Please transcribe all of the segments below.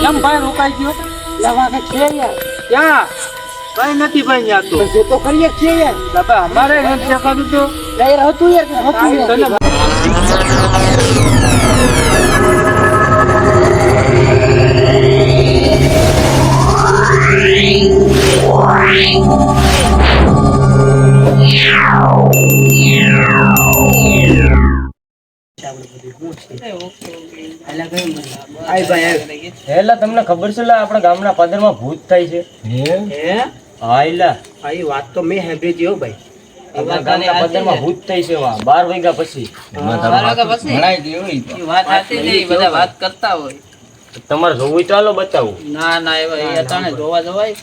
કેમ ભાઈ રોકાઈ ગયો? લેવા કે છે યાર. ક્યાં? કઈ નથી ભાઈ યાર તો. જે તો કરીએ જ છે યાર. બાપા અમારે નથી દેખાતું તો. યાર હતું યાર કે હતું યાર. તને હેલા તમને ખબર છે આપણા ગામના પદરમાં ભૂત થાય છે? હા એલા આ વાત તો મેં સાંભળી હો ભાઈ. આપણા ગામના પદરમાં ભૂત થાય છે 12 વાગ્યા પછી. વાત કરતા હોય. તમારે જોવું હોય તો હાલો બતાવું. ના એવા એ અટાણે જોવા જવાય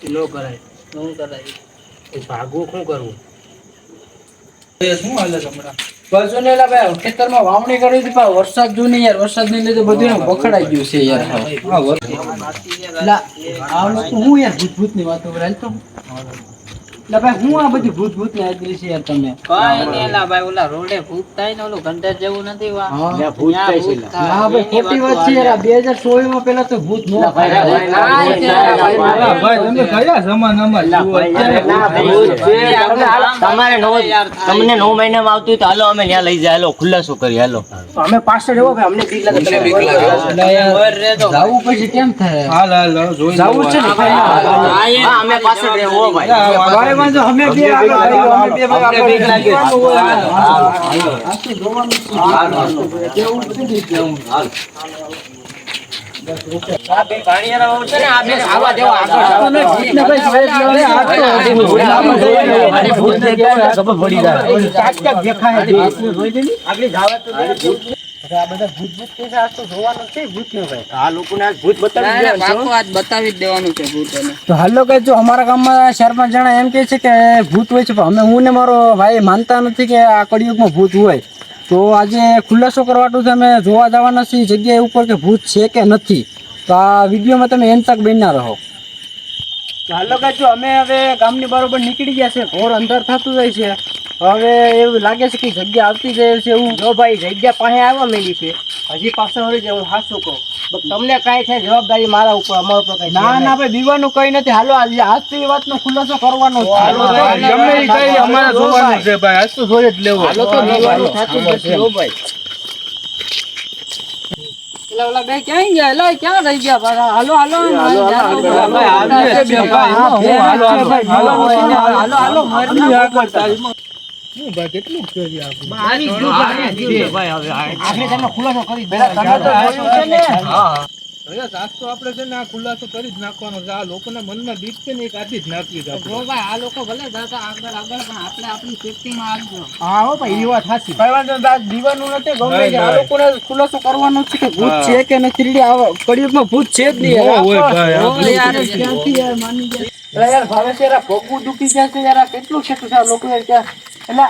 ન કરાય. શું કરાય? ભાગવું શું કરવું? શું હાલે હમણાં? બસો ને ભાઈ ખેતરમાં વાવણી કરી હતી પણ વરસાદ જો નહીં યાર, વરસાદ ને લીધે બધું બખડાઈ ગયું છે યાર. આ લોકો હું યાર ભૂત ની વાતો કરાય તો ભાઈ હું આ બધી ભૂત ને આદરી છે યાર તમે. કઈ નઈ એલા ભાઈ, ઓલા રોડે ભૂત થાય ને ઓલું ગંડર જેવું નથી વા. ત્યાં ભૂત થાય છે. હા ભાઈ ખોટી વાત છે યાર. 2016 માં પેલા તો ભૂત નો ભાઈ તમે કયા જમાનામાં જીવો? તમારે તમને 9 મહિનામાં આવતું હોય તો હાલો અમે ત્યાં લઈ જાય. હાલો ખુલાસો કરી હાલો. અમે પાછળ એવો ભાઈ અમને બીક લાગે. જાવું પછી કેમ થાય? હાલ જોઈ જાવું છે ને ભાઈ. હા અમે પાછળ રહેવો ભાઈ. ભાઈ વાંધો અમે બે આગળ અમે બે ભાઈ અમને બીક લાગે. આ તો જોવાનું છે. કેવું બધું કેવું હાલ. આ બે ભાણિયારા છે ને, આ બે આવા દેવા આગળ ભૂતને ભાઈ જોઈ જ લો ને. આ તો અને ભૂતને કેવું ખબર પડી જાય. ચાક દેખાય છે. આગળ જાવા તો દે. આ બધા ભૂત કે છે. આ તો જોવાનું છે ભૂત ને ભાઈ. આ લોકોને આજ ભૂત બતાવી દે. પાકો આજ બતાવી જ દેવાનું છે ભૂત એને. તો હાલો કે જો અમારા ગામમાં 4-5 જણા એમ કે છે કે ભૂત હોય છે, પણ હું ને મારો ભાઈ માનતા નથી કે આ કળિયુગમાં ભૂત હોય. તો આજે ખુલાસો કરવાનું છે, અમે જોવા જવાના છીએ જગ્યાએ ઉપર કે ભૂત છે કે નથી. તો આ વિડીયોમાં તમે એન તક બન્યા રહો. હાલો કે જો અમે હવે ગામની બરોબર નીકળી ગયા છે, ઘોર અંધાર થતું જાય છે. હવે એવું લાગે છે કે જગ્યા આવતી જાય છે એવું. જો ભાઈ જગ્યા પાસે આવવા માંડી છે, હજી પાછળ વળી જવું. હાચું કહું તમને કાંઈ થાય જવાબદારી મારા ઉપર, અમારા ઉપર કઈ ના ભાઈ બીવાનું કઈ નથી. હાલો આજ તો એ વાતનો ખુલાસો કરવાનો છે. ગમે ઈ કઈ અમારે જોવાનું છે ભાઈ. આજ તો જોઈ જ લેવું. હાલો તો બીવાનું થતું નથી હો ભાઈ. ઓલા બે ક્યાં ગયા? એલા ક્યાં રહી ગયા? હાલો હાલો કેટલું જોઈએ આપણે? આપણે તમને ખુલાસો કરી દે. આજ તો આપણે છે ને આ ખુલાસો કરી જ નાખવાનો છે. આ લોકોના મનમાં બીક છે ને એ કાઢી જ નાખવી છે. જો ભાઈ આ લોકો ભલે જતા આગળ પણ આપણે આપણી સેફટીમાં આવજો. હા હો ભાઈ એ વાત સાચી. દીવાનું નથી ગમે તે. આ લોકોને ખુલાસો કરવાનો છે કે ભૂત છે કે નથી. કળિયુગમાં ભૂત છે જ નહીં. ક્યાંથી યાર માની જાય યાર. ભાવે છે યાર, ભોગવું દુખી જાય છે યાર. કેટલું છે લોકો યાર. એટલે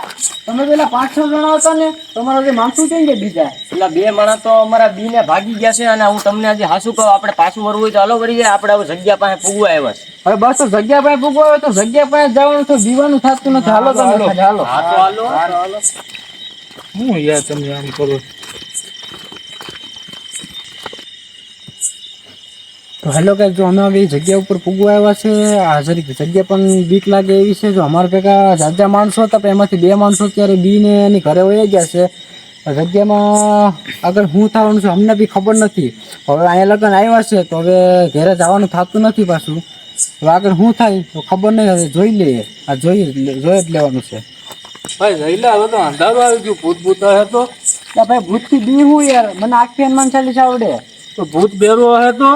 તમે પેલા 5-6 જણા હતા ને, તમારા જે માણસો છે ને બીજા પેલા 2 માણસ તો અમારા બી ને ભાગી ગયા છે. અને હું તમને આજે હાસું કહું, આપણે પાછું વરવું હોય તો હાલો વળી જાય. આપણે હવે જગ્યા પાસે પૂગવા આવ્યા છે. હવે બસ તો જગ્યા પાસે પૂગવા આવે તો જગ્યા પાસે જવાનું તો દીવાનું થતું નથી. હાલો તમે હાલો. હા તો હાલો. હું યાર તમે આમ કરો. તો હેલો કે જો અમે હવે જગ્યા ઉપર પૂગવા આવ્યા છે. આ જરીક જગ્યા પણ બીક લાગે એવી છે. જો અમારા ભેગા જાજા માણસો હતા પણ એમાંથી 2 માણસો અત્યારે બી ને એની ઘરે વહી ગયા છે. જગ્યામાં આગળ શું થવાનું છે અમને બી ખબર નથી. હવે અહીંયા લગન આવ્યા છે તો હવે ઘરે જવાનું થતું નથી પાછું. હવે આગળ શું થાય તો ખબર નહીં. હવે જોઈ લઈએ. આ જોઈ જ લેવાનું છે. ભાઈ જઈલા હવે તો અંધારું આવી ગયું. ભૂત હે તો ભાઈ ભૂતથી બી હું યાર, મને આખી હનુમાન ચાલીસા આવડે. તો ભૂત બેરો હે તો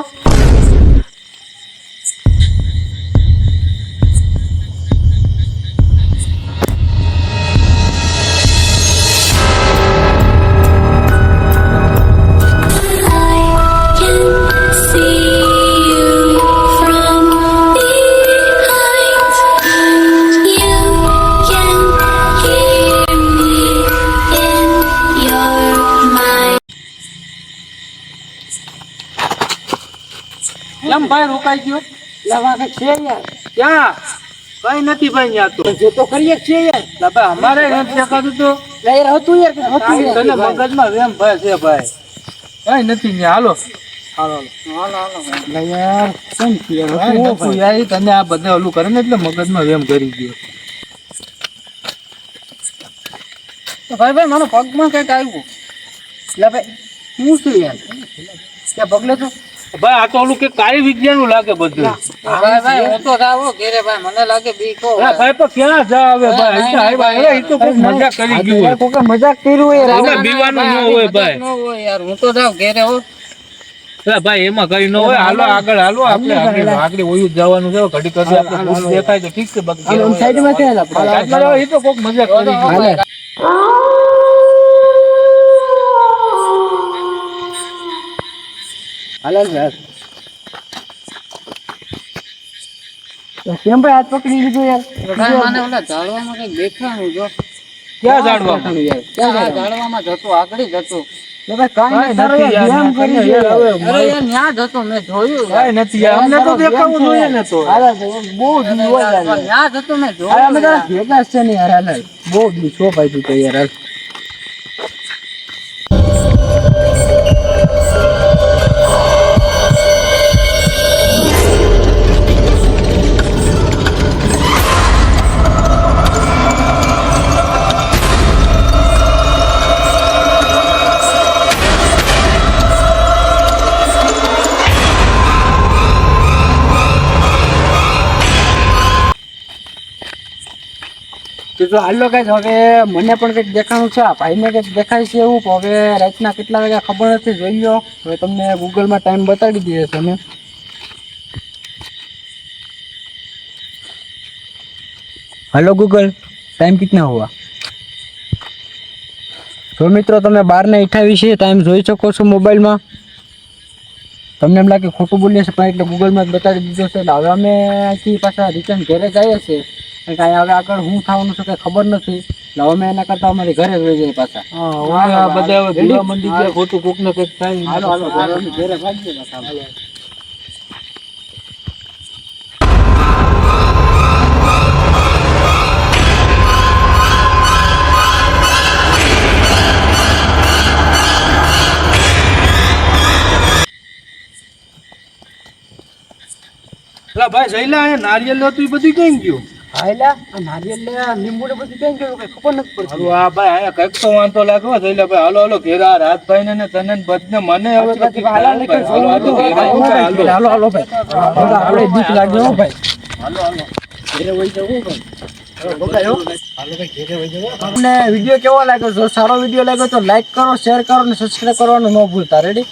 કેમ ભાઈ રોકાઈ ગયો? લેવા કે છે યાર. ક્યાં? કઈ નથી ભાઈ યાર તો. જે તો કરીએ જ છે યાર. ભાઈ અમારે નથી દેખાતું તો. યાર હતું યાર કે હતું યાર. તને મગજમાં વેમ ભાઈ છે ભાઈ. કઈ નથી ન્યા હાલો. હાલો એટલે યાર કેમ કે ભાઈ, નકુ યાર, તને આ બધા ઓલું કરે ને એટલે મગજમાં વેમ કરી ગયો. ભાઈ મારો પગમાં કઈક આવ્યું. એટલે ભાઈ શું છે યાર ત્યાં પગલે તો ભાઈ આ તો ઓલું કે કાળી વિજ્ઞાન નું લાગે બધું. ભાઈ હું તો જાવો ઘેરે ભાઈ મને લાગે બીકો. ભાઈ પણ ક્યાં જા હવે ભાઈ? અહીં તો આવ્યા. એ તો કોઈ મજાક કરી ગયું હોય. કોકે મજાક કર્યું હોય યાર. એમાં બીવાનું ન હોય ભાઈ. ન હોય યાર હું તો જાવ ઘેરે હો. અરે ભાઈ એમાં કઈ ન હોય. હાલો આગળ હાલો, આપણે આગળ ઓયું જ જવાનું છે. ઘડી કરી આપણે ભૂત દેખાય તો ઠીક છે, બાકી આમ સાઈડમાં છે ને આપણે. આગળ આવે, એ તો કોક મજાક કરી ગયું. હાલે. હાલે ને યાર. કેમ ભાઈ હાથ પકડી લીધું યાર? ભાઈ મને ઓલા ઝાડવામાં કઈક દેખાણું જો. ક્યાં જાણવા? યાર આ ઝાડવામાં જતો આગળ જ હતો. ભાઈ કાંઈ નહીં, તારો નથી યાર, ધ્યાન કરી યાર, યાર. હવે અરે યાર ન્યા જ હતો મેં જોયું યાર. કાંઈ નથી યાર. અમને તો દેખાવું જોઈએ ને તો. હાલે તો બહુ દી હોય યાર. ન્યા જ હતો મેં અરે અમે જોયું. તારા ભેગા જ છે ને યાર. હાલે બહુ દી છો ભાઈ તું તો યાર. હાલ. તો હાલો કઈક હવે મને પણ કઈક દેખાણું છે, આ ભાઈને કઈક દેખાય છે એવું. પણ હવે રાતના કેટલા વાગ્યા ખબર નથી, જોઈ લો. હવે તમને ગૂગલમાં ટાઈમ બતાડી દઈએ છે અમે. हेलो गूगल, टाइम कितना हुआ? तो मित्रों તમે 12:28 છે ટાઈમ જોઈ શકો છો મોબાઈલમાં. તમને એમ લાગે ખોટું બોલીએ છે પણ એટલે ગૂગલમાં જ બતાવી દીધો છે. એટલે હવે અમે અહીંથી પાછા રિટર્ન ઘરે જઈએ છીએ. કાંઈ હવે આગળ શું થવાનું છે કંઈ ખબર નથી. એટલે હવે અમે એના કરતાં અમારી ઘરે જ રહી જઈએ પાછા. હા, બધા હવે ભીવા મંડી ગયા, ખોટું કોક ને કંઈક થાય. હાલો હાલો ઘરે ભાગીએ પાછા. હાલો. અલા ભાઈ જઈલા, અહીંયા નારિયેલ હતું એ બધું ક્યાં ગયું? હાયલા આ નારિયેળ ને આ લીંબુ ને બધું કેમ ગયું કઈ ખબર નથી પડતી. હાલો આ ભાઈ અહીંયા કંઈક તો વાંધો લાગવો જઈલા ભાઈ. હાલો હાલો ઘેર, આ રાતભાઈ ને તને ને બધને મને હવે તો કંઈક હાલો થાય ભાઈ. હાલો હાલો ઘેર આવો ભાઈ, હાલો. હાલો હાલો ભાઈ. આપણે બીક લાગે હો ભાઈ. ઘરે વહી જવું ભાઈ. તમને વિડીયો કેવો લાગ્યો? જો સારો વિડીયો લાગ્યો તો લાઈક કરો, શેર કરો અને સબસ્ક્રાઇબ કરવાનું ન ભૂલતા. રેડી?